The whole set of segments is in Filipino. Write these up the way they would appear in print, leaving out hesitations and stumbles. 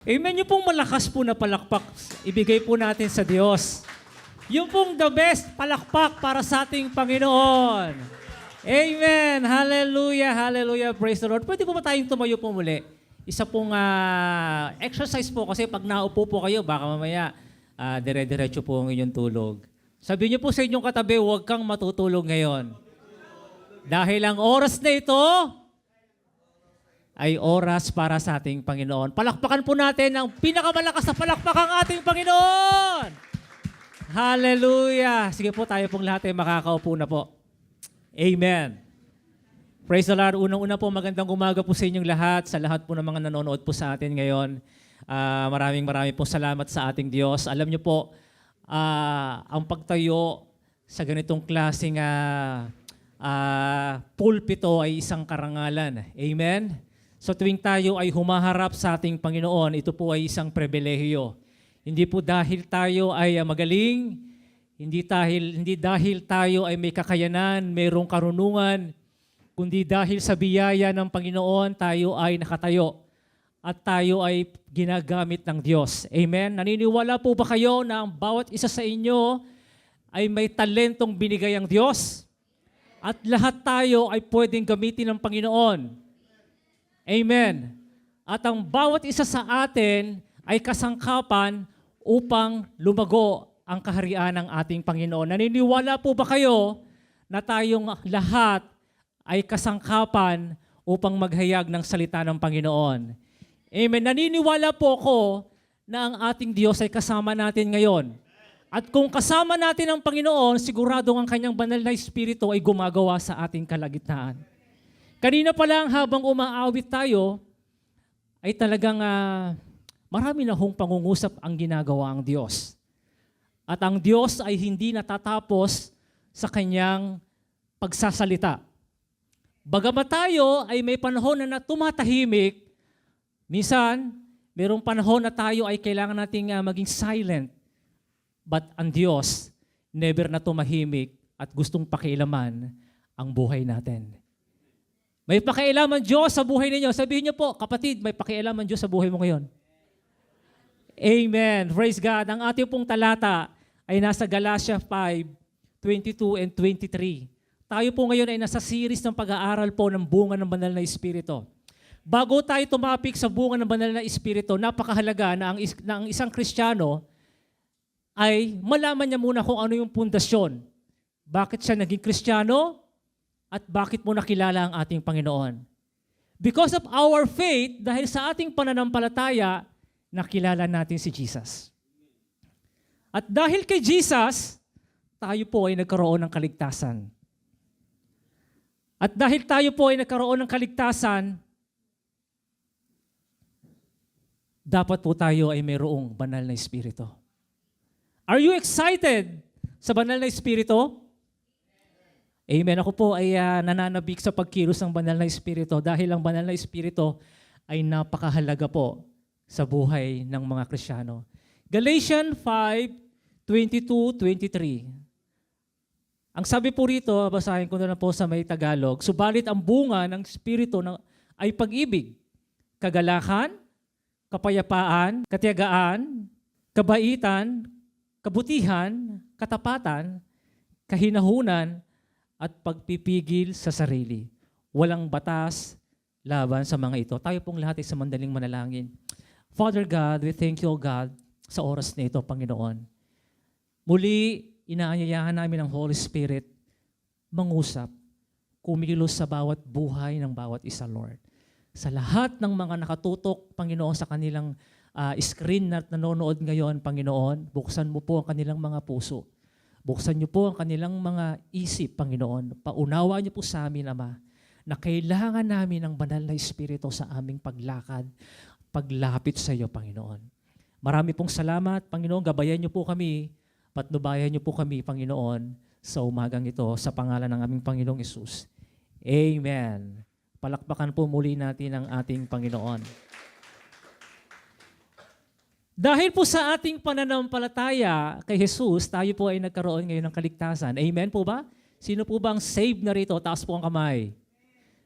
Amen. Yung pong malakas po na palakpak, ibigay po natin sa Diyos. Yung pong the best palakpak para sa ating Panginoon. Amen. Hallelujah, hallelujah. Praise the Lord. Pwede po ba tayong tumayo po muli? Isa pong exercise po kasi pag naupo po kayo, baka mamaya dire-diretso po ang inyong tulog. Sabihin niyo po sa inyong katabi, huwag kang matutulog ngayon. Dahil ang oras na ito ay oras para sa ating Panginoon. Palakpakan po natin ang pinakamalakas na palakpakang ating Panginoon. Hallelujah. Sige po, tayo pong lahat ay makakaupo na po. Amen. Praise the Lord. Unang-una po, magandang umaga po sa inyong lahat, sa lahat po ng mga nanonood po sa atin ngayon. Maraming po salamat sa ating Diyos. Alam niyo po, ang pagtayo sa ganitong klaseng pulpito ay isang karangalan. Amen? So tuwing tayo ay humaharap sa ating Panginoon, ito po ay isang pribilehiyo. Hindi po dahil tayo ay magaling, hindi dahil tayo ay may kakayanan, mayroong karunungan, kundi dahil sa biyaya ng Panginoon, tayo ay nakatayo at tayo ay ginagamit ng Diyos. Amen? Naniniwala po ba kayo na ang bawat isa sa inyo ay may talentong binigay ang Diyos? At lahat tayo ay pwedeng gamitin ng Panginoon. Amen. At ang bawat isa sa atin ay kasangkapan upang lumago ang kaharian ng ating Panginoon. Naniniwala po ba kayo na tayong lahat ay kasangkapan upang maghayag ng salita ng Panginoon? Amen. Naniniwala po ako na ang ating Diyos ay kasama natin ngayon. At kung kasama natin ang Panginoon, sigurado ang kanyang banal na Espiritu ay gumagawa sa ating kalagitnaan. Kanina pa lang habang umaawit tayo, ay talagang marami na hong pangungusap ang ginagawa ang Diyos. At ang Diyos ay hindi natatapos sa kanyang pagsasalita. Bagamat tayo ay may panahon na tumatahimik, minsan, mayroong panahon na tayo ay kailangan nating maging silent. But ang Diyos, never na tumahimik at gustong pakialaman ang buhay natin. May pakialaman Diyos sa buhay ninyo. Sabihin niyo po, kapatid, may pakialaman Diyos sa buhay mo ngayon. Amen. Praise God. Ang ating pong talata ay nasa Galatia 5:22 and 23. Tayo po ngayon ay nasa series ng pag-aaral po ng bunga ng banal na Espiritu. Bago tayo tumapik sa bunga ng banal na Espiritu, napakahalaga na ang isang Kristiyano ay malaman niya muna kung ano yung pundasyon. Bakit siya naging Kristiyano? At bakit mo nakilala ang ating Panginoon? Because of our faith, dahil sa ating pananampalataya, nakilala natin si Jesus. At dahil kay Jesus, tayo po ay nagkaroon ng kaligtasan. At dahil tayo po ay nagkaroon ng kaligtasan, dapat po tayo ay mayroong banal na Espiritu. Are you excited sa banal na Espiritu? Amen. Ako po ay nananabik sa pagkilos ng banal na Espiritu dahil ang banal na Espiritu ay napakahalaga po sa buhay ng mga Kristiyano. Galatians 5:22-23. Ang sabi po rito, basahin ko na po sa may Tagalog, subalit ang bunga ng Espiritu ay pag-ibig, kagalakan, kapayapaan, katiyagaan, kabaitan, kabutihan, katapatan, kahinahunan, at pagpipigil sa sarili. Walang batas laban sa mga ito. Tayo pong lahat ay sa mandaling manalangin. Father God, we thank you, O God, sa oras na ito, Panginoon. Muli, inaanyayahan namin ang Holy Spirit mangusap, kumilos sa bawat buhay ng bawat isa, Lord. Sa lahat ng mga nakatutok, Panginoon, sa kanilang screen na nanonood ngayon, Panginoon, buksan mo po ang kanilang mga puso. Buksan niyo po ang kanilang mga isip, Panginoon. Paunawa niyo po sa amin, Ama, na kailangan namin ng banal na Espiritu sa aming paglakad, paglapit sa iyo, Panginoon. Marami pong salamat, Panginoon. Gabayan niyo po kami, patnubayan niyo po kami, Panginoon, sa umagang ito, sa pangalan ng aming Panginoong Hesus. Amen. Palakpakan po muli natin ang ating Panginoon. Dahil po sa ating pananampalataya kay Jesus, tayo po ay nagkaroon ngayon ng kaligtasan. Amen po ba? Sino po ba ang saved na rito? Taas po ang kamay.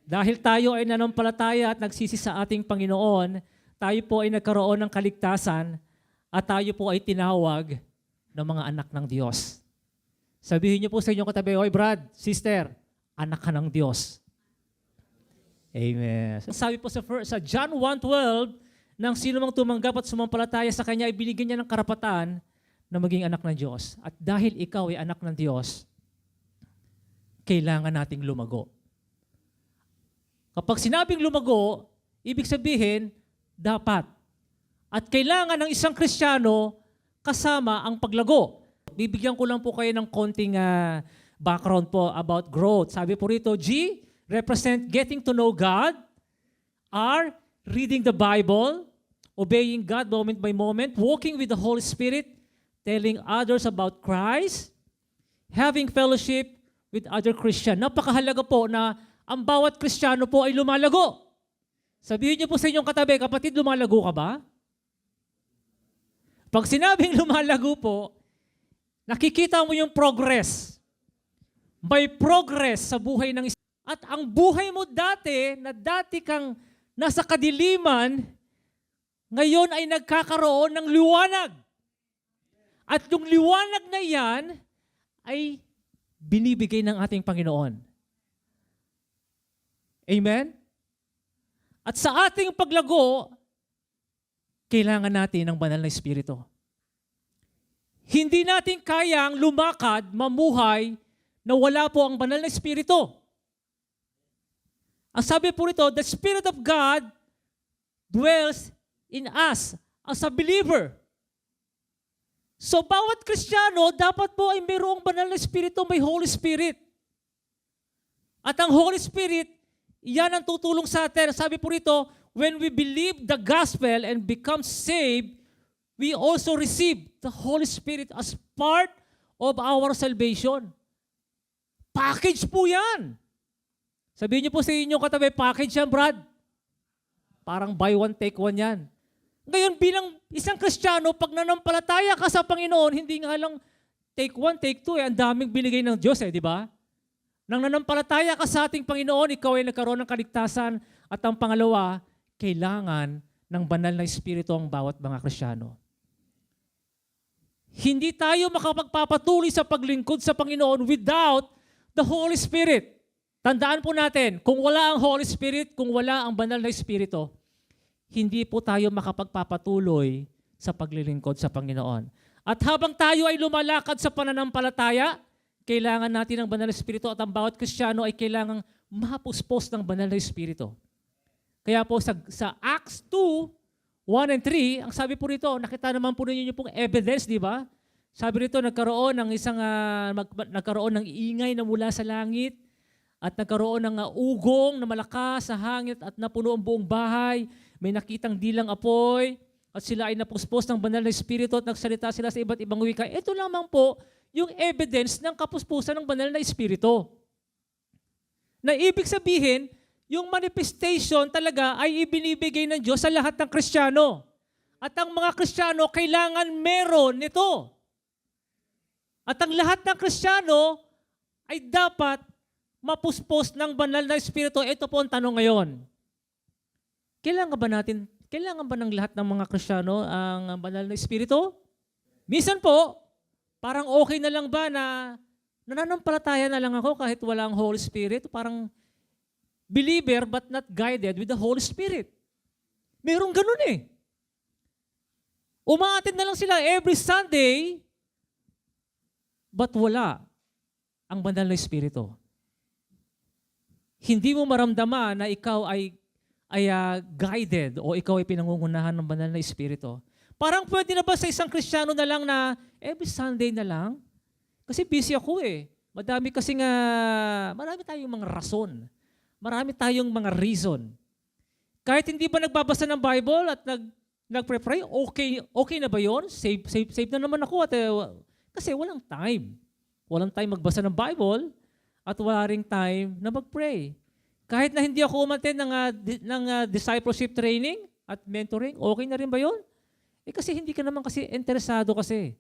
Dahil tayo ay nanampalataya at nagsisi sa ating Panginoon, tayo po ay nagkaroon ng kaligtasan at tayo po ay tinawag ng mga anak ng Diyos. Sabihin niyo po sa inyong katabi, "Oy Brad, sister, anak ka ng Diyos." Amen. Sabi po sa John 1:12, nang sino mang tumanggap at sumampalataya sa Kanya, ay binigyan niya ng karapatan na maging anak ng Diyos. At dahil ikaw ay anak ng Diyos, kailangan nating lumago. Kapag sinabing lumago, ibig sabihin, dapat. At kailangan ng isang Kristiyano kasama ang paglago. Bibigyan ko lang po kayo ng konting background po about growth. Sabi po rito, G, represent getting to know God. R, reading the Bible. Obeying God moment by moment. Walking with the Holy Spirit. Telling others about Christ. Having fellowship with other Christians. Napakahalaga po na ang bawat Kristiyano po ay lumalago. Sabihin niyo po sa inyong katabi, "Kapatid, lumalago ka ba?" Pag sinabing lumalago po, nakikita mo yung progress. May progress sa buhay ng isa. At ang buhay mo dati, na dati kang nasa kadiliman, ngayon ay nagkakaroon ng liwanag. At yung liwanag na yan ay binibigay ng ating Panginoon. Amen? At sa ating paglago, kailangan natin ng banal na Espiritu. Hindi natin kayang lumakad, mamuhay, na wala po ang banal na Espiritu. Ang sabi po rito, the Spirit of God dwells in us as a believer. So bawat Kristiyano, dapat po ay mayroong banal na Espiritu, may Holy Spirit. At ang Holy Spirit, yan ang tutulong sa atin. Sabi po rito, when we believe the gospel and become saved, we also receive the Holy Spirit as part of our salvation. Package po yan. Sabihin niyo po sa inyong katabi, package yan, Brad. Parang buy one, take one yan. Ngayon, bilang isang Kristiyano, pag nanampalataya ka sa Panginoon, hindi nga lang take one, take two. Ang daming binigay ng Diyos, di ba? Nang nanampalataya ka sa ating Panginoon, ikaw ay nagkaroon ng kaligtasan. At ang pangalawa, kailangan ng banal na Espiritu ang bawat mga Kristiyano. Hindi tayo makapagpapatuloy sa paglingkod sa Panginoon without the Holy Spirit. Tandaan po natin, kung wala ang Holy Spirit, kung wala ang banal na Espiritu, hindi po tayo makapagpapatuloy sa paglilingkod sa Panginoon. At habang tayo ay lumalakad sa pananampalataya, kailangan natin ng banal na Espiritu at ang bawat Kristiyano ay kailangang mapuspos ng banal na Espiritu. Kaya po sa Acts 2:1 and 3, ang sabi po rito, nakita naman po ninyo pong evidence, di ba? Sabi rito, nagkaroon ng ingay na mula sa langit at nagkaroon ng ugong na malakas sa hangin at napuno ang buong bahay. May nakitang dilang apoy at sila ay napuspos ng banal na Espiritu at nagsalita sila sa iba't ibang wika. Ito lamang po yung evidence ng kapuspusan ng banal na Espiritu. Na ibig sabihin, yung manifestation talaga ay ibinibigay ng Diyos sa lahat ng Kristiyano. At ang mga Kristiyano kailangan meron nito. At ang lahat ng Kristiyano ay dapat mapuspos ng banal na Espiritu. Ito po ang tanong ngayon. Kailangan ba ng lahat ng mga Kristiyano ang banal na Espiritu? Minsan po, parang okay na lang ba na nananampalataya na lang ako kahit walang Holy Spirit? Parang believer but not guided with the Holy Spirit. Merong ganun eh. Umaattend na lang sila every Sunday, but wala ang banal na Espiritu. Hindi mo maramdaman na ikaw ay guided o ikaw ay pinangungunahan ng banal na Espiritu. Parang pwede na ba sa isang Kristiyano na lang na every Sunday na lang? Kasi busy ako eh. Marami tayong mga rason. Marami tayong mga reason. Kahit hindi pa nagbabasa ng Bible at nagpre-pray, okay na ba yon? Save na naman ako kasi walang time. Walang time magbasa ng Bible at wala ring time na mag-pray. Kahit na hindi ako umattend ng discipleship training at mentoring, okay na rin ba yon? Kasi hindi ka naman kasi interesado kasi.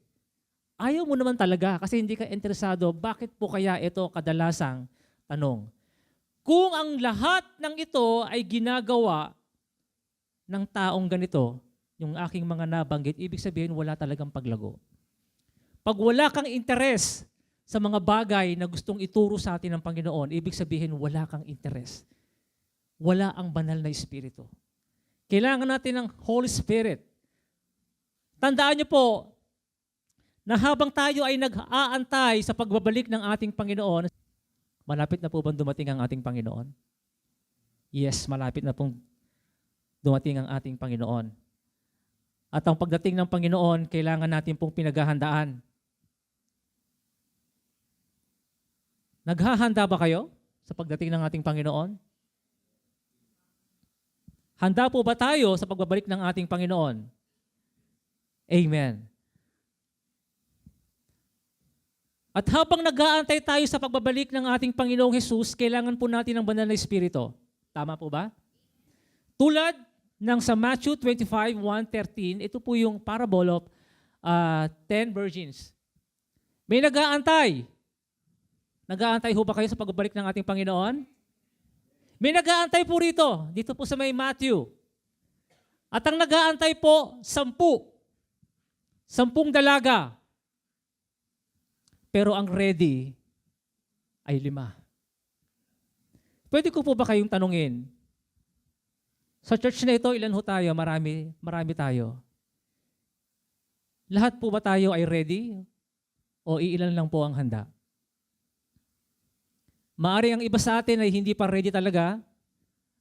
Ayaw mo naman talaga kasi hindi ka interesado. Bakit po kaya ito kadalasang tanong? Kung ang lahat ng ito ay ginagawa ng taong ganito, yung aking mga nabanggit, ibig sabihin wala talagang paglago. Pag wala kang interes sa mga bagay na gustong ituro sa atin ng Panginoon, ibig sabihin wala kang interes. Wala ang banal na Espiritu. Kailangan natin ng Holy Spirit. Tandaan niyo po, na habang tayo ay nag-aantay sa pagbabalik ng ating Panginoon, malapit na po bang dumating ang ating Panginoon? Yes, malapit na pong dumating ang ating Panginoon. At ang pagdating ng Panginoon, kailangan natin pong pinaghahandaan. Naghahanda ba kayo sa pagdating ng ating Panginoon? Handa po ba tayo sa pagbabalik ng ating Panginoon? Amen. At habang nag-aantay tayo sa pagbabalik ng ating Panginoong Jesus, kailangan po natin ng banal na Espiritu. Tama po ba? Tulad ng sa Matthew 25:1-13, ito po yung parable of 10 virgins. May nag-aantay. Nag-aantay ho ba kayo sa pagbabalik ng ating Panginoon? May nag-aantay po rito, dito po sa may Matthew. At ang nag-aantay po, 10. 10 dalaga. Pero ang ready ay 5. Pwede ko po ba kayong tanungin? Sa church na ito, ilan ho tayo? Marami tayo. Lahat po ba tayo ay ready? O iilan lang po ang handa? Maaring ang iba sa atin ay hindi pa ready talaga.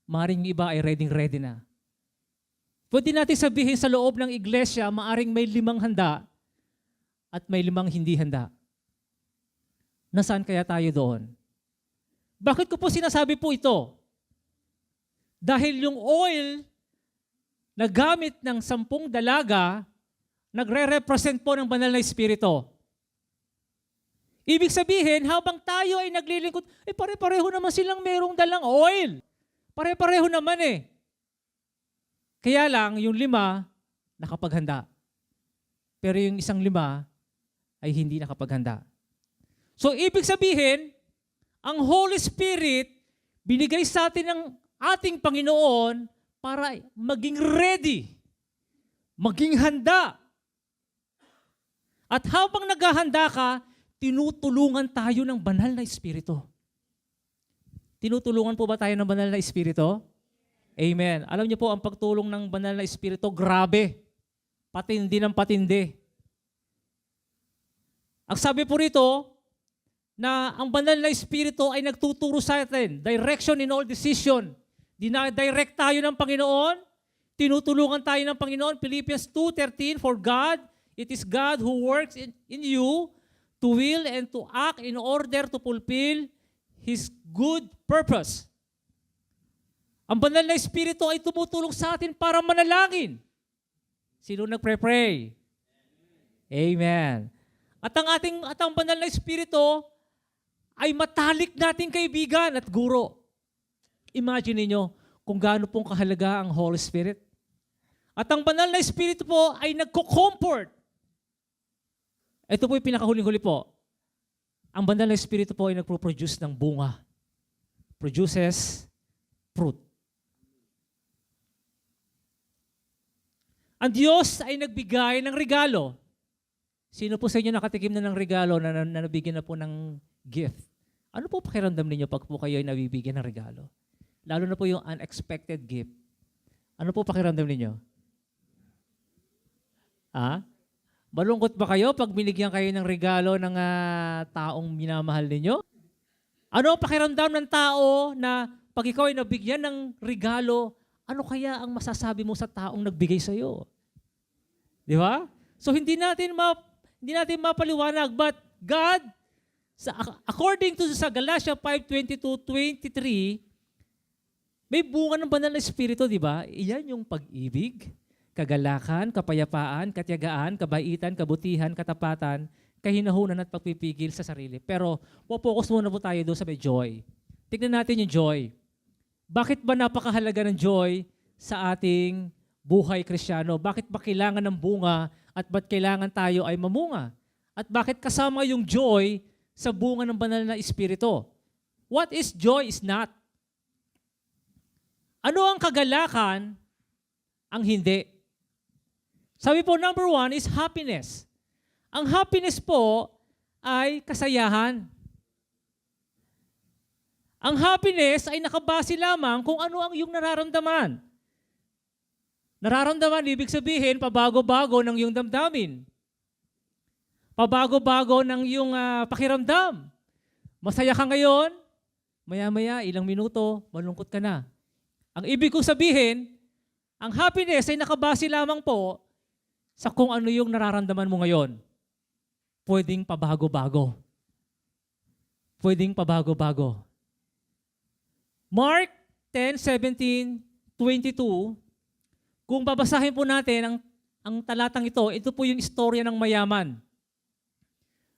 Maaring yung iba ay ready na. Pwede natin sabihin sa loob ng iglesia, maaring may 5 handa at may 5 hindi handa. Nasaan kaya tayo doon? Bakit ko po sinasabi po ito? Dahil yung oil na gamit ng 10 dalaga, nagre-represent po ng banal na Espiritu. Ibig sabihin, habang tayo ay naglilingkod, pare-pareho naman silang merong dalang oil. Pare-pareho naman eh. Kaya lang, yung 5, nakapaghanda. Pero yung isang 5 ay hindi nakapaghanda. So, ibig sabihin, ang Holy Spirit, binigay sa atin ng ating Panginoon para maging ready, maging handa. At habang naghahanda ka, tinutulungan tayo ng banal na Espiritu. Tinutulungan po ba tayo ng banal na Espiritu? Amen. Alam niyo po, ang pagtulong ng banal na Espiritu, grabe. Patindi ng patindi. Ang sabi po rito, na ang banal na Espiritu ay nagtuturo sa atin, direction in all decision. Dinadirect tayo ng Panginoon, tinutulungan tayo ng Panginoon. Philippians 2:13, for God, it is God who works in you to will and to act in order to fulfill His good purpose. Ang banal na Espiritu ay tumutulong sa atin para manalangin. Sino nagpre-pray? Amen. At ang banal na Espiritu ay matalik nating kaibigan at guro. Imagine niyo kung gaano pong kahalaga ang Holy Spirit. At ang banal na Espiritu po ay nagko-comfort. Ito po yung pinakahuling-huli po. Ang banal na Espiritu po ay nagpo-produce ng bunga. Produces fruit. Ang Diyos ay nagbigay ng regalo. Sino po sa inyo nakatikim na ng regalo na nabigyan na po ng gift? Ano po pakiramdam ninyo pag po kayo ay nabibigyan ng regalo? Lalo na po yung unexpected gift. Ano po pakiramdam ninyo? Malungkot ba kayo pag binigyan kayo ng regalo ng taong minamahal ninyo? Ano ang pakiramdam ng tao na pag ikaw ay nabigyan ng regalo, ano kaya ang masasabi mo sa taong nagbigay sa iyo? Di ba? So hindi natin mapaliwanag, but God, according to sa Galatia 5:22-23, may bunga ng banal na Espiritu, di ba? Iyan yung pag-ibig, kagalakan, kapayapaan, katiyagaan, kabaitan, kabutihan, katapatan, kahinahunan at pagpipigil sa sarili. Pero focus muna po tayo doon sa may joy. Tignan natin yung joy. Bakit ba napakahalaga ng joy sa ating buhay Kristiyano? Bakit ba kailangan ng bunga at ba't kailangan tayo ay mamunga? At bakit kasama yung joy sa bunga ng banal na Espiritu? What is joy is not? Ano ang kagalakan ang hindi. Sabi po, number 1 is happiness. Ang happiness po ay kasayahan. Ang happiness ay nakabase lamang kung ano ang iyong nararamdaman. Nararamdaman, ibig sabihin, pabago-bago ng iyong damdamin. Pabago-bago ng iyong pakiramdam. Masaya ka ngayon, maya-maya, ilang minuto, malungkot ka na. Ang ibig kong sabihin, ang happiness ay nakabase lamang po sa kung ano yung nararamdaman mo ngayon. Pwedeng pabago-bago. Pwedeng pabago-bago. Mark 10:17, 22, kung babasahin po natin ang talatang ito po yung istorya ng mayaman.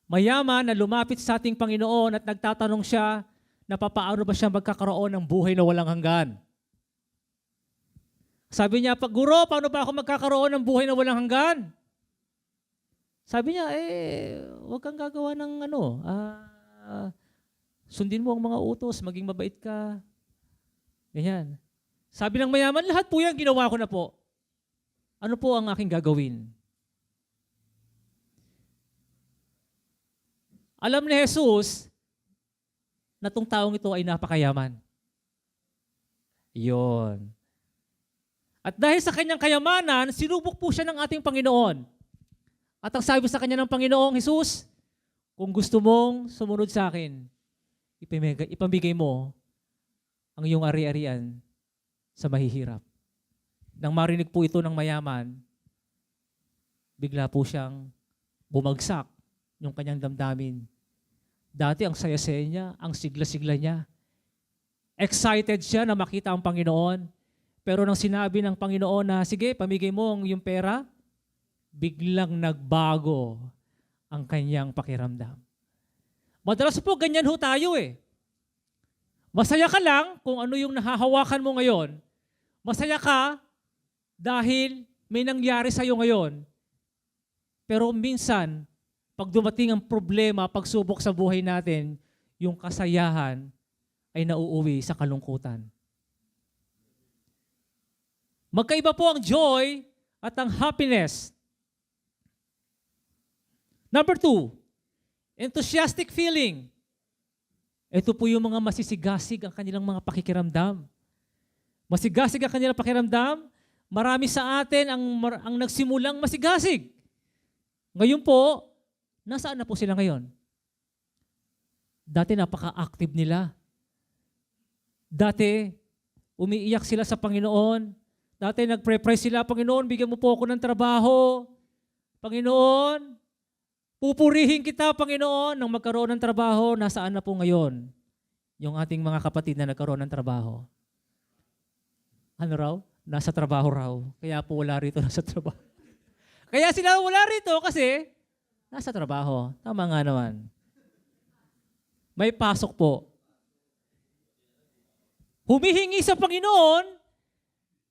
Mayaman na lumapit sa ating Panginoon at nagtatanong siya na papaano ba siya magkakaroon ng buhay na walang hanggan. Sabi niya, Guro, paano ba ako magkakaroon ng buhay na walang hanggan? Sabi niya, huwag kang gagawa ng sundin mo ang mga utos, maging mabait ka. Ganyan. Sabi ng mayaman, lahat po yan ginawa ko na po. Ano po ang aking gagawin? Alam ni Jesus na itong taong ito ay napakayaman. Iyon. At dahil sa kanyang kayamanan, sinubok po siya ng ating Panginoon. At ang sabi sa kanya ng Panginoong Jesus, kung gusto mong sumunod sa akin, ipamigay mo ang iyong ari-arian sa mahihirap. Nang marinig po ito ng mayaman, bigla po siyang bumagsak yung kanyang damdamin. Dati ang saya-saya niya, ang sigla-sigla niya. Excited siya na makita ang Panginoon. Pero nang sinabi ng Panginoon na, sige, pamigay mo ang iyong pera, biglang nagbago ang kanyang pakiramdam. Madalas po, ganyan ho tayo eh. Masaya ka lang kung ano yung nahahawakan mo ngayon. Masaya ka dahil may nangyari sa'yo ngayon. Pero minsan, pag dumating ang problema, pagsubok sa buhay natin, yung kasayahan ay nauuwi sa kalungkutan. Magkaiba po ang joy at ang happiness. Number 2, enthusiastic feeling. Ito po yung mga masisigasig ang kanilang mga pakikiramdam. Masigasig ang kanilang pakiramdam. Marami sa atin ang nagsimulang masigasig. Ngayon po, nasaan na po sila ngayon? Dati napaka-active nila. Dati, umiiyak sila sa Panginoon. Dati nagpre-pray sila, Panginoon, bigyan mo po ako ng trabaho. Panginoon, pupurihin kita, Panginoon, nang magkaroon ng trabaho. Nasaan na po ngayon yung ating mga kapatid na nagkaroon ng trabaho? Ano raw? Nasa trabaho raw. Kaya po wala rito, nasa trabaho. Kaya sila wala rito kasi nasa trabaho. Tama nga naman. May pasok po. Humihingi sa Panginoon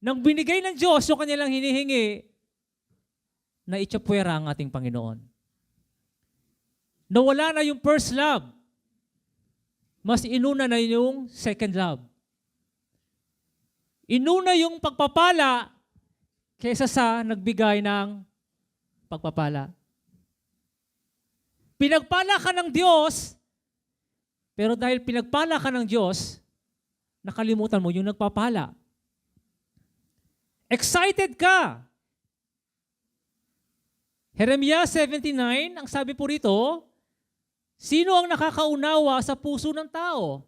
nang binigay ng Diyos yung kanilang hinihingi na itsapwera ang ating Panginoon. Nawala na yung first love. Mas inuna na yung second love. Inuna yung pagpapala kaysa sa nagbigay ng pagpapala. Pinagpala ka ng Diyos, pero dahil pinagpala ka ng Diyos, nakalimutan mo yung nagpapala. Excited ka. Jeremiah 79, ang sabi po rito, sino ang nakakaunawa sa puso ng tao?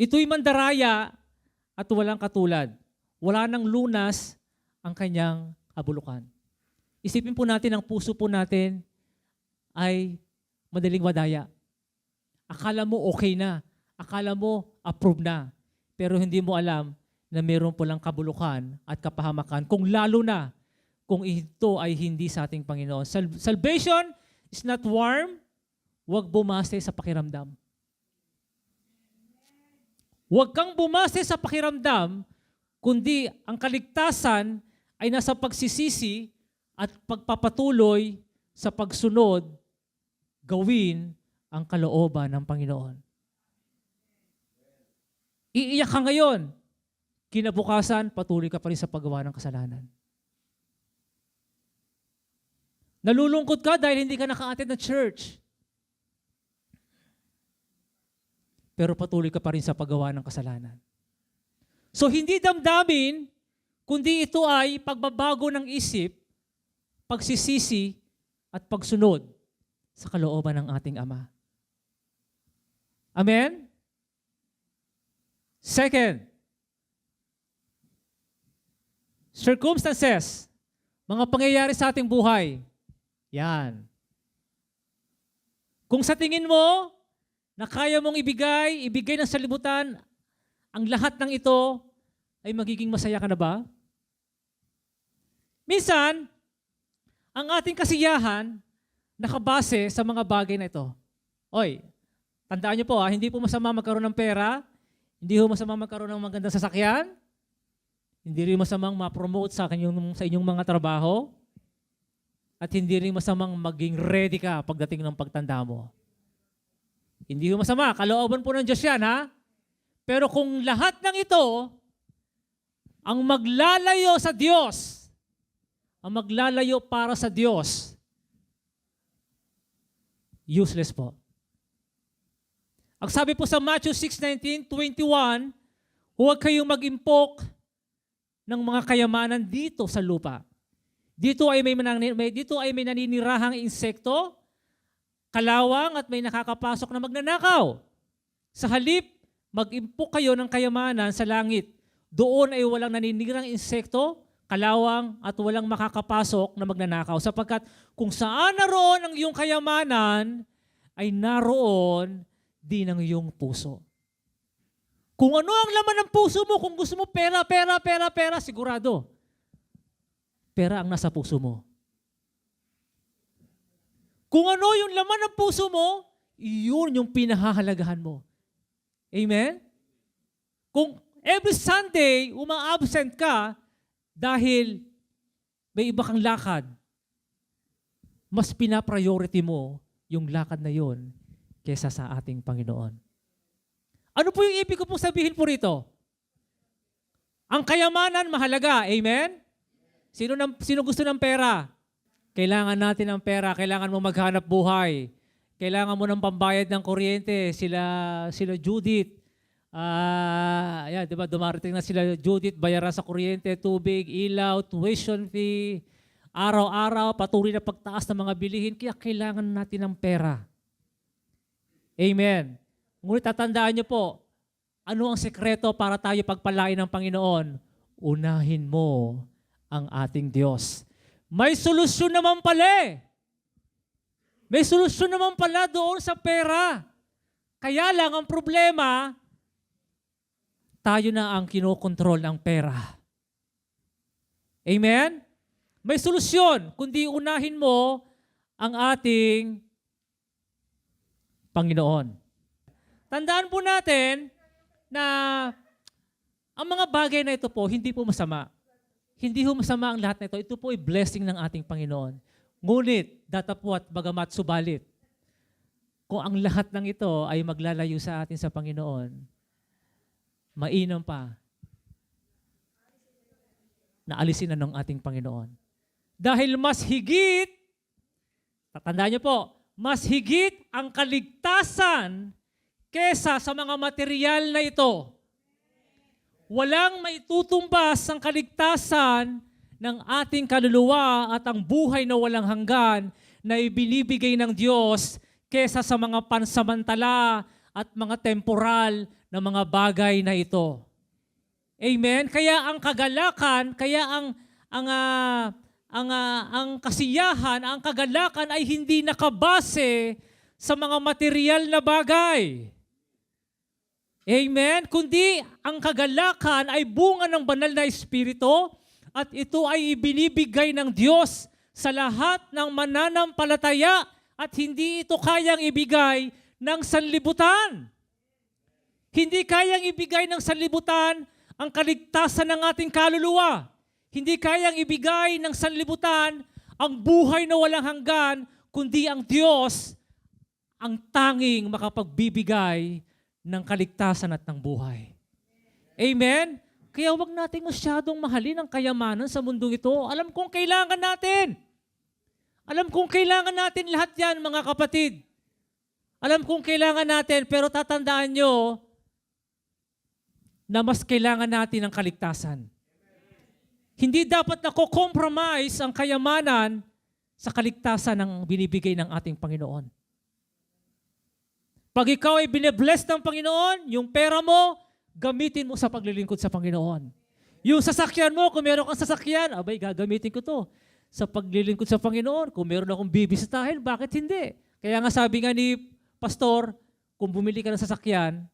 Ito'y mandaraya at walang katulad. Wala nang lunas ang kanyang kabulukan. Isipin po natin, ang puso po natin ay madaling madaya. Akala mo okay na. Akala mo approve na. Pero hindi mo alam na mayroon po lang kabulukan at kapahamakan. Kung lalo na, kung ito ay hindi sa ating Panginoon. Salvation is not warm. Huwag bumase sa pakiramdam. Huwag kang bumase sa pakiramdam, kundi ang kaligtasan ay nasa pagsisisi at pagpapatuloy sa pagsunod, gawin ang kalooban ng Panginoon. Iiyak ka ngayon. kinabukasan, patuloy ka pa rin sa paggawa ng kasalanan. Nalulungkot ka dahil hindi ka naka-attend ng church. Pero patuloy ka pa rin sa paggawa ng kasalanan. So hindi damdamin, kundi ito ay pagbabago ng isip, pagsisisi, at pagsunod sa kalooban ng ating Ama. Amen? Second, circumstances, mga pangyayari sa ating buhay. Yan. Kung sa tingin mo na kaya mong ibigay ng sanlibutan, ang lahat ng ito ay magiging masaya ka na ba? Minsan, ang ating kasiyahan nakabase sa mga bagay na ito. Oy, tandaan niyo po hindi po masama magkaroon ng pera, hindi po masama magkaroon ng magandang sasakyan, hindi rin masamang ma-promote sa inyong mga trabaho, at hindi rin masamang maging ready ka pagdating ng pagtanda mo. Hindi po masama, kalooban po ng Diyos yan, ha? Pero kung lahat ng ito ang maglalayo sa Diyos, ang maglalayo para sa Diyos, useless po. Ang sabi po sa Matthew 6:19-21, huwag kayong mag-impok ng mga kayamanan dito sa lupa. Dito ay may naninirahang insekto, kalawang at may nakakapasok na magnanakaw. Sa halip, mag-impok kayo ng kayamanan sa langit. Doon ay walang naninirang insekto, kalawang at walang makakapasok na magnanakaw. Sapagkat kung saan naroon ang iyong kayamanan, ay naroon din ang iyong puso. Kung ano ang laman ng puso mo, kung gusto mo pera, sigurado. Pera ang nasa puso mo. Kung ano yung laman ng puso mo, yun yung pinahahalagahan mo. Amen? Kung every Sunday, uma-absent ka dahil may iba kang lakad, mas pinapriority mo yung lakad na yun kesa sa ating Panginoon. Ano po yung ibig ko pong sabihin po rito? Ang kayamanan mahalaga. Amen? Sino gusto ng pera? Kailangan natin ng pera. Kailangan mo maghanap buhay. Kailangan mo ng pambayad ng kuryente. Sila Judith. Diba? Dumarating na sila Judith, bayaran sa kuryente, tubig, ilaw, tuition fee, araw-araw, patuloy na pagtaas ng mga bilihin. Kaya kailangan natin ng pera. Amen. Ngunit tatandaan niyo po, ano ang sekreto para tayo pagpalain ng Panginoon? Unahin mo ang ating Diyos. May solusyon naman pala eh. May solusyon naman pala doon sa pera. Kaya lang ang problema, tayo na ang kinokontrol ng pera. Amen? May solusyon, kundi unahin mo ang ating Panginoon. Tandaan po natin na ang mga bagay na ito po, hindi po masama. Hindi po masama ang lahat na ito. Ito po ay blessing ng ating Panginoon. Ngunit, datapwat, bagamat subalit, kung ang lahat ng ito ay maglalayo sa atin sa Panginoon, mainam pa na alisin na ng ating Panginoon. Dahil mas higit, tatandaan niyo po, mas higit ang kaligtasan kesa sa mga material na ito. Walang maitutumbas ang kaligtasan ng ating kaluluwa at ang buhay na walang hanggan na ibinibigay ng Diyos kesa sa mga pansamantala at mga temporal na mga bagay na ito. Amen? Kaya ang kagalakan, ang kasiyahan, ang kagalakan ay hindi nakabase sa mga material na bagay. Amen? Kundi ang kagalakan ay bunga ng banal na Espiritu at ito ay ibinibigay ng Diyos sa lahat ng mananampalataya at hindi ito kayang ibigay ng sanlibutan. Hindi kayang ibigay ng sanlibutan ang kaligtasan ng ating kaluluwa. Hindi kayang ibigay ng sanlibutan ang buhay na walang hanggan, kundi ang Diyos ang tanging makapagbibigay ng kaligtasan at ng buhay. Amen? Kaya wag nating masyadong mahalin ang kayamanan sa mundong ito. Alam kong kailangan natin. Alam kong kailangan natin lahat yan, mga kapatid. Alam kong kailangan natin, pero tatandaan nyo na mas kailangan natin ang kaligtasan. Hindi dapat nako-compromise ang kayamanan sa kaligtasan ng binibigay ng ating Panginoon. Pag ikaw ay bine-bless ng Panginoon, yung pera mo, gamitin mo sa paglilingkod sa Panginoon. Yung sasakyan mo, kung meron kang sasakyan, abay, gagamitin ko to sa paglilingkod sa Panginoon. Kung meron akong bibisitahin, bakit hindi? Kaya nga sabi nga ni Pastor, kung bumili ka ng sasakyan,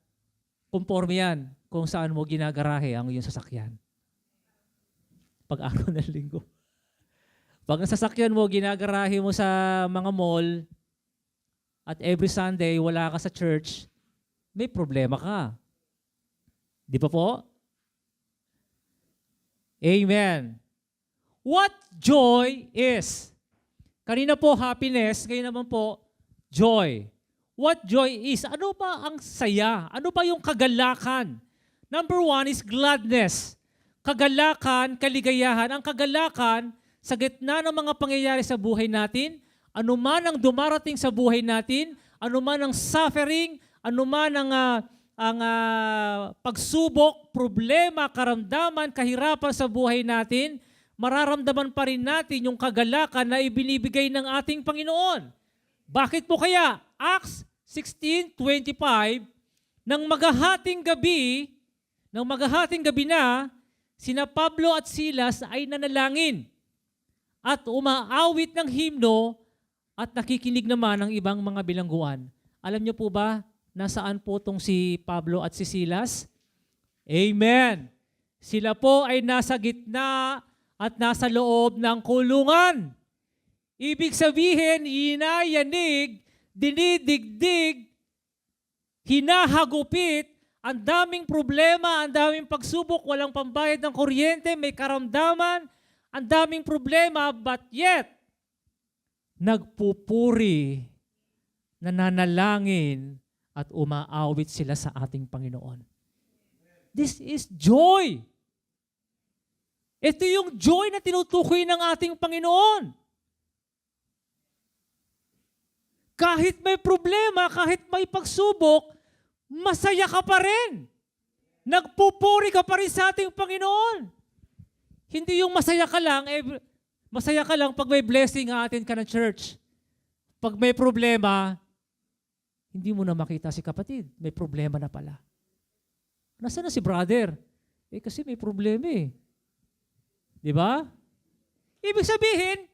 conforme yan kung saan mo ginagarahe ang iyong sasakyan. Pag-araw ng linggo. Pag ang sasakyan mo, ginagarahe mo sa mga mall, at every Sunday, wala ka sa church, may problema ka. Di ba po? Amen. What joy is? Kanina po, happiness. Ngayon naman po, joy. What joy is? Ano ba ang saya? Ano ba yung kagalakan? Number 1 is gladness. Kagalakan, kaligayahan. Ang kagalakan, sa gitna ng mga pangyayari sa buhay natin, anuman ang dumarating sa buhay natin, anuman ang suffering, anuman ang pagsubok, problema, karamdaman, kahirapan sa buhay natin, mararamdaman pa rin natin yung kagalakan na ibinibigay ng ating Panginoon. Bakit po kaya? Acts 16:25, nang maghahating gabi na, sina Pablo at Silas ay nanalangin at umaawit ng himno at nakikinig naman ng ibang mga bilangguan. Alam niyo po ba nasaan po tong si Pablo at si Silas? Amen! Sila po ay nasa gitna at nasa loob ng kulungan. Ibig sabihin, hinayanig, dinidigdig, hinahagupit, ang daming problema, ang daming pagsubok, walang pambayad ng kuryente, may karamdaman, ang daming problema, but yet, nagpupuri, nananalangin, at umaawit sila sa ating Panginoon. This is joy. Ito yung joy na tinutukoy ng ating Panginoon. Kahit may problema, kahit may pagsubok, masaya ka pa rin. Nagpupuri ka pa rin sa ating Panginoon. Hindi yung masaya ka lang pag may blessing atin ka ng church. Pag may problema, hindi mo na makita si kapatid. May problema na pala. Nasaan na si brother? Kasi may problema eh. Di ba? Ibig sabihin,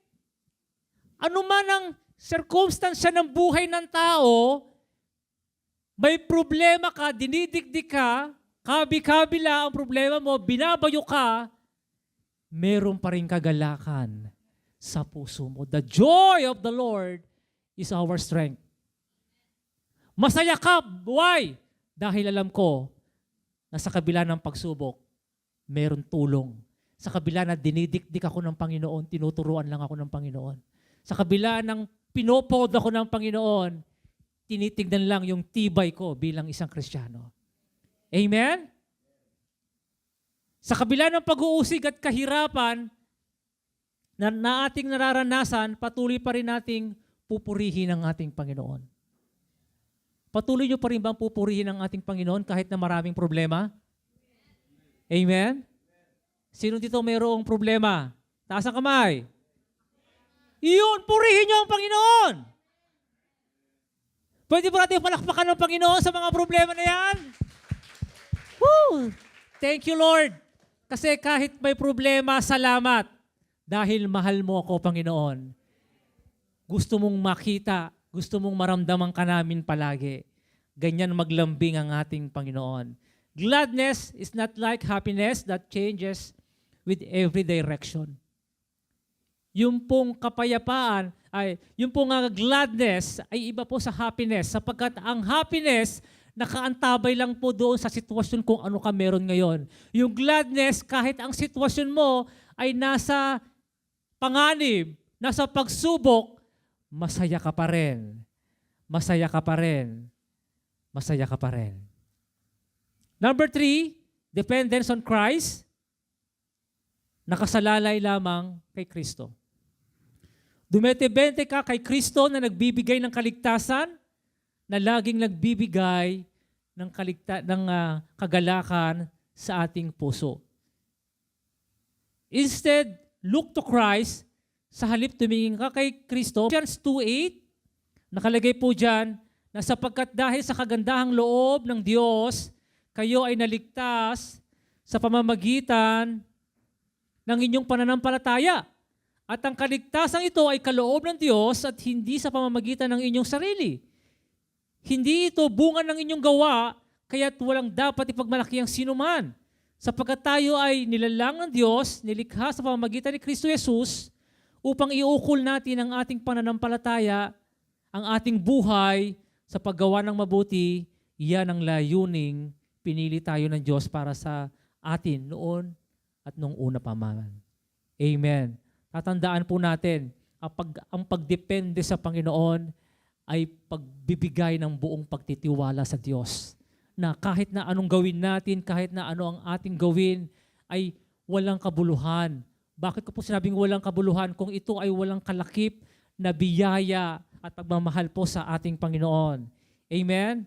anuman ang circumstance ng buhay ng tao, may problema ka, dinidigdig ka, kabi-kabila ang problema mo, binabayo ka, meron pa rin kagalakan sa puso mo. The joy of the Lord is our strength. Masaya ka. Why? Dahil alam ko na sa kabila ng pagsubok, meron tulong. Sa kabila na dinidikdik ako ng Panginoon, tinuturuan lang ako ng Panginoon. Sa kabila ng pinopod ako ng Panginoon, tinitignan lang yung tibay ko bilang isang Kristiyano. Amen? Sa kabila ng pag-uusig at kahirapan na ating nararanasan, patuloy pa rin nating pupurihin ang ating Panginoon. Patuloy nyo pa rin bang pupurihin ang ating Panginoon kahit na maraming problema? Amen? Sino dito mayroong problema? Taas ang kamay. Iyon, purihin nyo ang Panginoon. Pwede ba natin palakpakan ng Panginoon sa mga problema na yan? Woo! Thank you, Lord. Kasi kahit may problema, salamat. Dahil mahal mo ako, Panginoon. Gusto mong makita, gusto mong maramdaman ka namin palagi. Ganyan maglambing ang ating Panginoon. Gladness is not like happiness that changes with every direction. Yung pong kapayapaan, yung pong gladness ay iba po sa happiness sapagkat ang happiness nakaantabay lang po doon sa sitwasyon kung ano ka meron ngayon. Yung gladness, kahit ang sitwasyon mo ay nasa panganib, nasa pagsubok, masaya ka pa rin. Masaya ka pa rin. Masaya ka pa rin. Number 3, dependence on Christ, nakasalalay lamang kay Kristo. Dumetebente ka kay Kristo na nagbibigay ng kaligtasan, na laging nagbibigay ng kagalakan sa ating puso. Instead, look to Christ, sa halip tumingin ka kay Kristo. Ephesians 2:8, nakalagay po dyan, na sapagkat dahil sa kagandahang loob ng Diyos, kayo ay naligtas sa pamamagitan ng inyong pananampalataya. At ang kaligtasan ito ay kaloob ng Diyos at hindi sa pamamagitan ng inyong sarili. Hindi ito bunga ng inyong gawa, kaya't walang dapat ipagmalaki ang sinuman. Sapagkat tayo ay nilalang ng Diyos, nilikha sa pamamagitan ni Kristo Jesus, upang iukol natin ang ating pananampalataya, ang ating buhay sa paggawa ng mabuti. Iyan ang layuning pinili tayo ng Diyos para sa atin noon at nung una pa man. Amen. Tatandaan po natin, ang pagdepende sa Panginoon ay pagbibigay ng buong pagtitiwala sa Diyos. Na kahit na anong gawin natin, kahit na ano ang ating gawin, ay walang kabuluhan. Bakit ko po sinabing walang kabuluhan? Kung ito ay walang kalakip na biyaya at pagmamahal po sa ating Panginoon. Amen?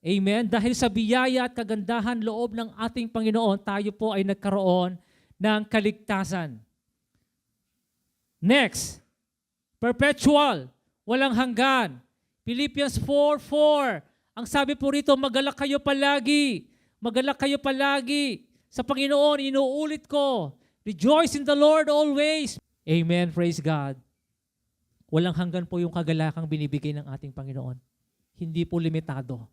Amen? Dahil sa biyaya at kagandahan loob ng ating Panginoon, tayo po ay nagkaroon ng kaligtasan. Next, perpetual, walang hanggan. Philippians 4:4. Ang sabi po rito, magalak kayo palagi. Magalak kayo palagi. Sa Panginoon, inuulit ko, rejoice in the Lord always. Amen, praise God. Walang hanggan po yung kagalakang binibigay ng ating Panginoon. Hindi po limitado.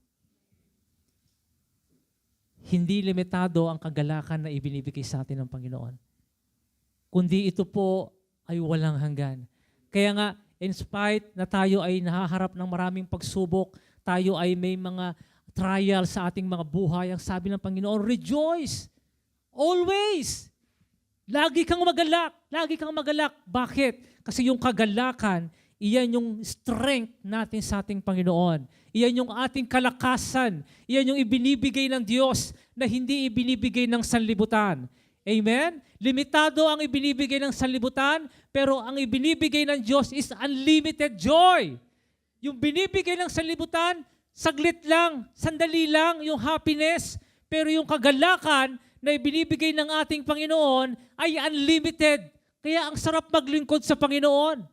Hindi limitado ang kagalakan na ibinibigay sa atin ng Panginoon. Kundi ito po ay walang hanggan. Kaya nga, in spite na tayo ay nahaharap ng maraming pagsubok, tayo ay may mga trial sa ating mga buhay, ang sabi ng Panginoon, rejoice! Always! Lagi kang magalak! Lagi kang magalak! Bakit? Kasi yung kagalakan, iyan yung strength natin sa ating Panginoon. Iyan yung ating kalakasan. Iyan yung ibinibigay ng Diyos na hindi ibinibigay ng sanlibutan. Amen? Limitado ang ibinibigay ng sanlibutan, pero ang ibinibigay ng Diyos is unlimited joy. Yung binibigay ng sanlibutan, saglit lang, sandali lang yung happiness, pero yung kagalakan na ibinibigay ng ating Panginoon ay unlimited. Kaya ang sarap maglingkod sa Panginoon.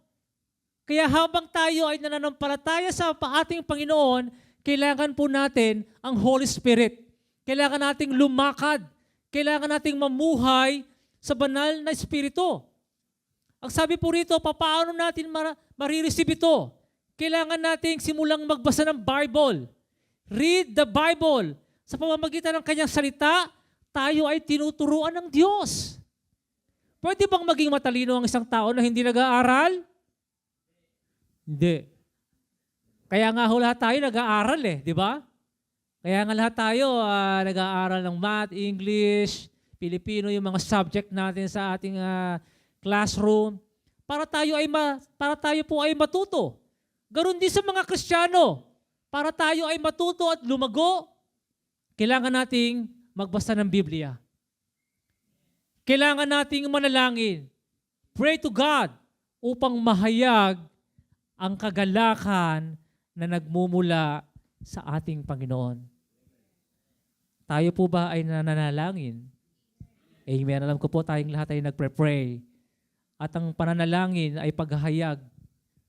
Kaya habang tayo ay nananampalataya sa ating Panginoon, kailangan po natin ang Holy Spirit. Kailangan nating lumakad. Kailangan nating mamuhay sa banal na Espiritu. Ang sabi po rito, paano natin marireceive ito? Kailangan nating simulang magbasa ng Bible. Read the Bible. Sa pamamagitan ng kanyang salita, tayo ay tinuturuan ng Diyos. Pwede bang maging matalino ang isang tao na hindi nag-aaral? Hindi. Kaya nga lahat tayo nag-aaral di ba? Kaya nga lahat tayo nag-aaral ng math, English, Filipino, yung mga subject natin sa ating classroom para tayo po ay matuto. Ganon din sa mga Kristiyano. Para tayo ay matuto at lumago, kailangan nating magbasa ng Biblia. Kailangan nating manalangin. Pray to God upang mahayag ang kagalakan na nagmumula sa ating Panginoon. Tayo po ba ay nananalangin? Amen. Alam ko po tayong lahat ay nagpre-pray. At ang pananalangin ay paghahayag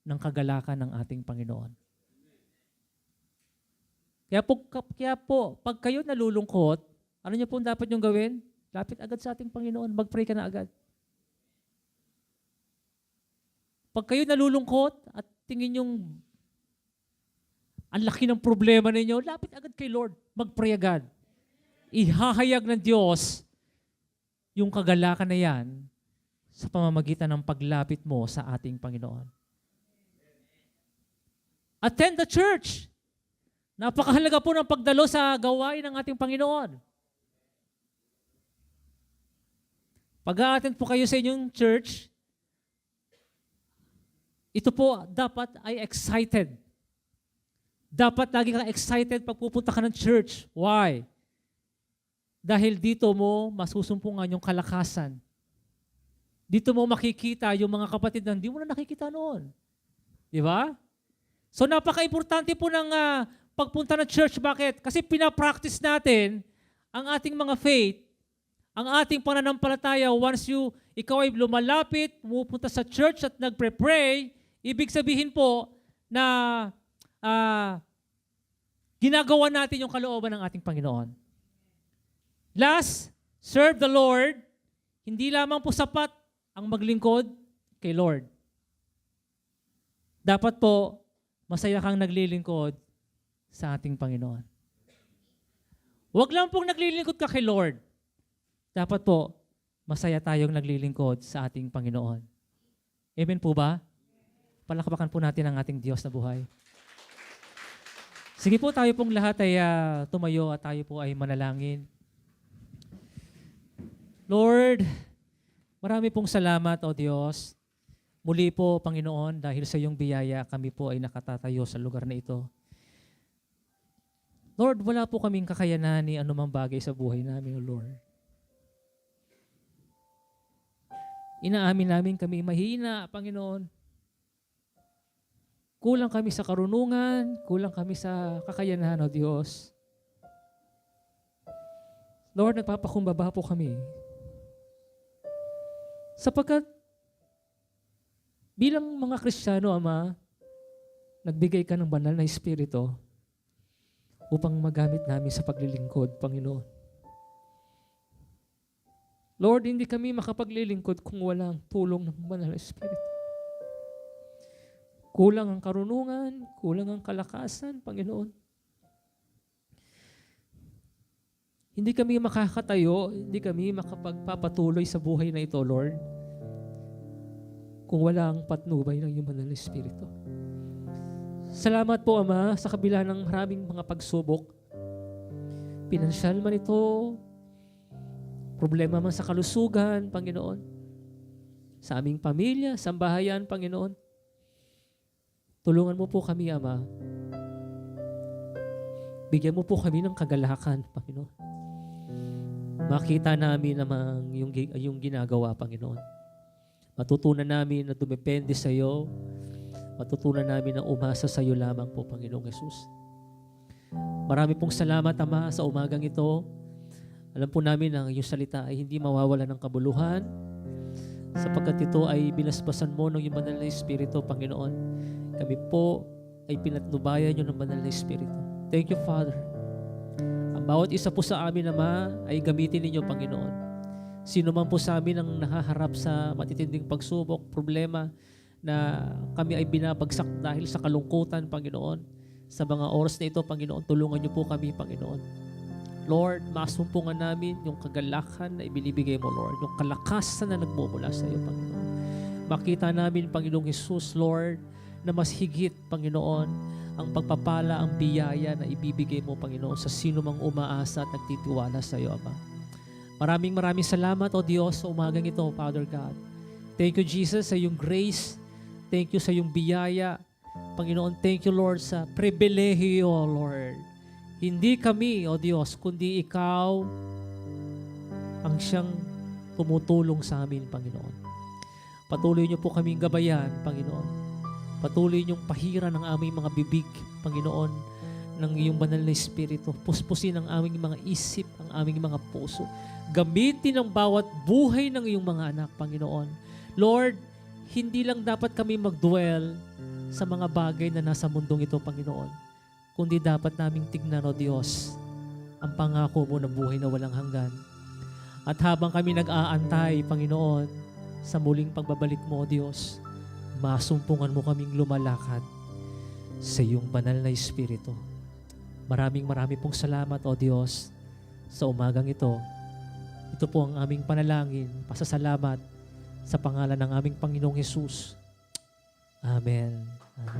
ng kagalakan ng ating Panginoon. Kaya po, pag kayo nalulungkot, ano niyo po dapat niyong gawin? Lapit agad sa ating Panginoon. Mag-pray ka na agad. Pag kayo nalulungkot at tingin yung ang laki ng problema ninyo, lapit agad kay Lord. Mag-pray agad. Ihahayag ng Diyos yung kagalakan na yan sa pamamagitan ng paglapit mo sa ating Panginoon. Attend the church. Napakahalaga po ng pagdalo sa gawain ng ating Panginoon. Pag-a-attend po kayo sa inyong church, ito po dapat ay excited. Dapat lagi kang excited pag pupunta ka ng church. Why? Dahil dito mo masusumpungan yung kalakasan. Dito mo makikita yung mga kapatid na hindi mo na nakikita noon. Di ba? So napaka-importante po ng pagpunta ng church. Bakit? Kasi pinapractice natin ang ating mga faith, ang ating pananampalataya. Once ikaw ay lumalapit, pumupunta sa church at nagpre-pray, ibig sabihin po na ginagawa natin yung kalooban ng ating Panginoon. Last, serve the Lord. Hindi lamang po sapat ang maglingkod kay Lord. Dapat po, masaya kang naglilingkod sa ating Panginoon. Huwag lang pong naglilingkod ka kay Lord. Dapat po, masaya tayong naglilingkod sa ating Panginoon. Amen po ba? Palakpakan po natin ang ating Diyos na buhay. Sige po, tayo pong lahat ay tumayo at tayo po ay manalangin. Lord, marami pong salamat, O Diyos. Muli po, Panginoon, dahil sa iyong biyaya, kami po ay nakatatayo sa lugar na ito. Lord, wala po kaming kakayanan ni anumang bagay sa buhay namin, O Lord. Inaamin namin kami mahina, Panginoon. Kulang kami sa karunungan, kulang kami sa kakayanan, O Diyos. Lord, nagpapakumbaba po kami. Sapagkat bilang mga Kristiyano, Ama, nagbigay ka ng banal na Espiritu upang magamit namin sa paglilingkod, Panginoon. Lord, hindi kami makapaglilingkod kung walang tulong ng banal na Espiritu. Kulang ang karunungan, kulang ang kalakasan, Panginoon. Hindi kami makakatayo, hindi kami makapagpapatuloy sa buhay na ito, Lord, kung wala ang patnubay ng iyong banal na Espiritu. Salamat po, Ama, sa kabila ng maraming mga pagsubok. Pinansyal man ito, problema man sa kalusugan, Panginoon, sa aming pamilya, sa bahayan, Panginoon. Tulungan mo po kami, Ama. Bigyan mo po kami ng kagalakan, Panginoon. Makita namin namang yung ginagawa, Panginoon. Matutunan namin na dumepende sa iyo. Matutunan namin na umasa sa iyo lamang po, Panginoong Yesus. Marami pong salamat, Ama, sa umagang ito. Alam po namin na ang iyong salita ay hindi mawawala ng kabuluhan sapagkat ito ay binasbasan mo ng iyong banal na Espiritu, Panginoon. Kami po ay pinatnubayan niyo ng banal na Espiritu. Thank you, Father. Ang bawat isa po sa amin, Ama, ay gamitin ninyo, Panginoon. Sino man po sa amin ang nahaharap sa matitinding pagsubok, problema na kami ay binabagsak dahil sa kalungkutan, Panginoon. Sa mga oras na ito, Panginoon, tulungan niyo po kami, Panginoon. Lord, masumpungan namin yung kagalakan na ibinibigay mo, Lord. Yung kalakasan na nagmumula sa iyo, Panginoon. Makita namin, Panginoong Jesus, Lord, na mas higit, Panginoon, ang pagpapala, ang biyaya na ibibigay mo, Panginoon, sa sino mang umaasa at nagtitiwala sa iyo, Ama. Maraming salamat, O Diyos, sa umagang ito, Father God. Thank you, Jesus, sa iyong grace. Thank you sa iyong biyaya. Panginoon, thank you, Lord, sa pribilehiyo, Lord. Hindi kami, O Diyos, kundi ikaw ang siyang tumutulong sa amin, Panginoon. Patuloy niyo po kaming gabayan, Panginoon. Patuloy niyong pahiran ng aming mga bibig, Panginoon, ng iyong banal na Espiritu. Puspusin ang aming mga isip, ang aming mga puso. Gamitin ang bawat buhay ng iyong mga anak, Panginoon. Lord, hindi lang dapat kami mag-dwell sa mga bagay na nasa mundong ito, Panginoon, kundi dapat naming tignan, O Diyos, ang pangako mo na buhay na walang hanggan. At habang kami nag-aantay, Panginoon, sa muling pagbabalik mo, O Diyos, masumpungan mo kaming lumalakad sa iyong banal na Espiritu. Maraming pong salamat, O Diyos, sa umagang ito. Ito po ang aming panalangin, pasasalamat sa pangalan ng aming Panginoong Jesus. Amen.